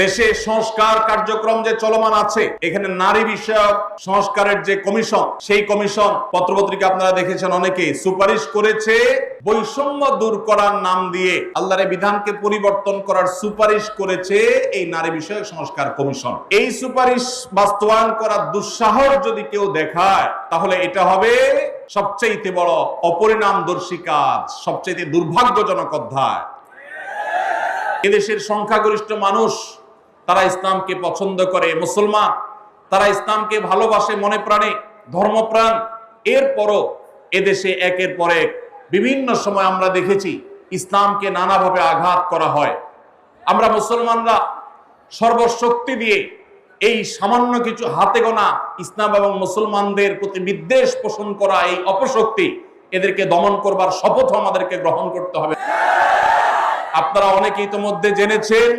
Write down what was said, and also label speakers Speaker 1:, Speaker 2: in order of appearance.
Speaker 1: দেশে সংস্কার কার্যক্রম যে চলমান আছে, এখানে নারী বিষয়ক সংস্কারের যে কমিশন, সেই কমিশন পত্রপত্রিকা আপনারা দেখেছেন, অনেকে সুপারিশ করেছে বৈষম্য দূর করার নাম দিয়ে আল্লাহর বিধানকে পরিবর্তন করার সুপারিশ করেছে এই নারী বিষয়ক সংস্কার কমিশন। এই সুপারিশ বাস্তবায়ন করার দুঃসাহস যদি কেউ দেখায়, তাহলে এটা হবে সবচেয়ে বড় অপরিণামদর্শী কাজ, সবচেয়ে দুর্ভাগ্যজনক অধ্যায়। এদেশের সংখ্যাগরিষ্ঠ মানুষ তারা ইসলামকে পছন্দ করে, মুসলমান, তারা ইসলামকে ভালোবাসে মনে প্রাণে, ধর্মপ্রাণ। এরপরও এদেশে একের পর এক বিভিন্ন সময় আমরা দেখেছি ইসলামকে নানাভাবে আঘাত করা হয়। আমরা মুসলমানরা সর্বশক্তি দিয়ে এই সামান্য কিছু হাতে গোনা ইসলাম এবং মুসলমানদের প্রতি বিদ্বেষ পোষণ করা এই অপশক্তি, এদেরকে দমন করবার শপথ আমাদেরকে গ্রহণ করতে হবে। আপনারা অনেকে ইতিমধ্যে জেনেছেন